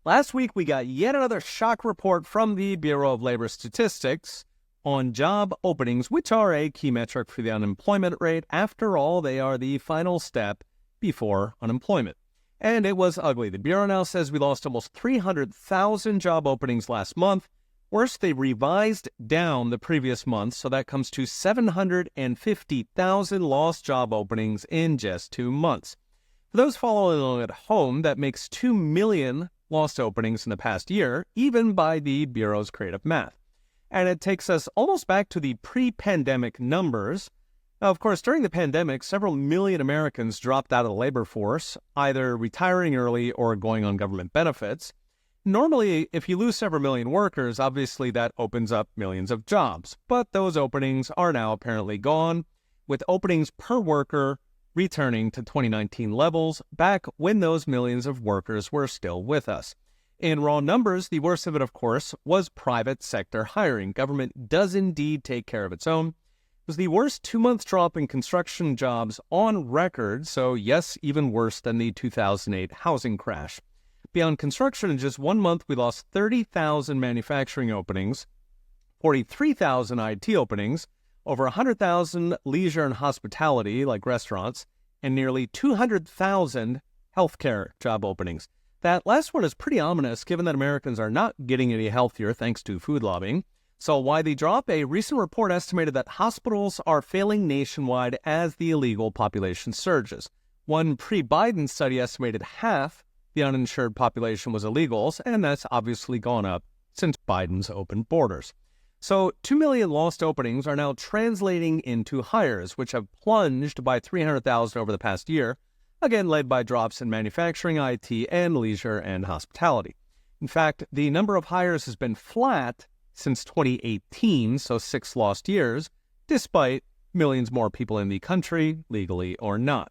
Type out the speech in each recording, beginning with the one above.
Last week, we got yet another shock report from the Bureau of Labor Statistics on job openings, which are a key metric for the unemployment rate. After all, they are the final step before unemployment. And it was ugly. The Bureau now says we lost almost 300,000 job openings last month. Worse, they revised down the previous month, so that comes to 750,000 lost job openings in just 2 months. For those following along at home, that makes 2 million lost openings in the past year, even by the Bureau's creative math. And it takes us almost back to the pre-pandemic numbers. Now, of course, during the pandemic, several million Americans dropped out of the labor force, either retiring early or going on government benefits. Normally, if you lose several million workers, obviously that opens up millions of jobs. But those openings are now apparently gone, with openings per worker returning to 2019 levels, back when those millions of workers were still with us. In raw numbers, the worst of it, of course, was private sector hiring. Government does indeed take care of its own. It was the worst 2-month drop in construction jobs on record, so yes, even worse than the 2008 housing crash. Beyond construction, in just 1 month, we lost 30,000 manufacturing openings, 43,000 IT openings, over 100,000 leisure and hospitality, like restaurants, and nearly 200,000 healthcare job openings. That last one is pretty ominous, given that Americans are not getting any healthier thanks to food lobbying. So why the drop? A recent report estimated that hospitals are failing nationwide as the illegal population surges. One pre-Biden study estimated half the uninsured population was illegals, and that's obviously gone up since Biden's open borders. So 2 million lost openings are now translating into hires, which have plunged by 300,000 over the past year, again led by drops in manufacturing, IT, and leisure and hospitality. In fact, the number of hires has been flat since 2018, so 6 lost years, despite millions more people in the country, legally or not.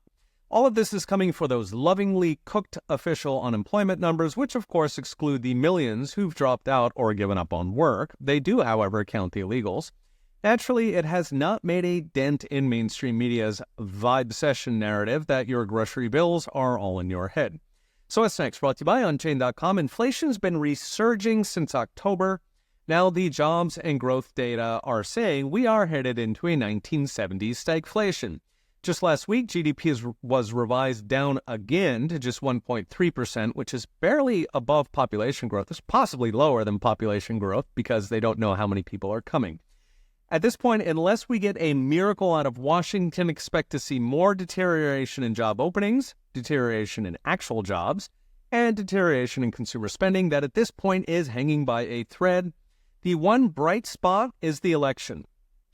All of this is coming for those lovingly cooked official unemployment numbers, which of course exclude the millions who've dropped out or given up on work. They do, however, count the illegals. Naturally, it has not made a dent in mainstream media's vibe session narrative that your grocery bills are all in your head. So what's next? Brought to you by Unchained.com. Inflation's been resurging since October. Now the jobs and growth data are saying we are headed into a 1970s stagflation. Just last week, GDP was revised down again to just 1.3%, which is barely above population growth. It's possibly lower than population growth because they don't know how many people are coming. At this point, unless we get a miracle out of Washington, expect to see more deterioration in job openings, deterioration in actual jobs, and deterioration in consumer spending that at this point is hanging by a thread. The one bright spot is the election.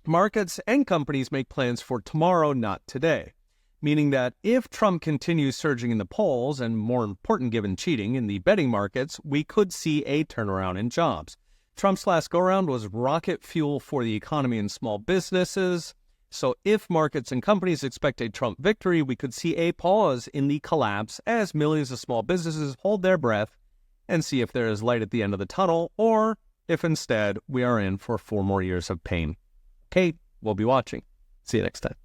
Markets and companies make plans for tomorrow, not today, meaning that if Trump continues surging in the polls, and more important given cheating in the betting markets, we could see a turnaround in jobs. Trump's last go-around was rocket fuel for the economy and small businesses. So if markets and companies expect a Trump victory, we could see a pause in the collapse as millions of small businesses hold their breath and see if there is light at the end of the tunnel, or if instead we are in for 4 more years of pain. Okay, we'll be watching. See you next time.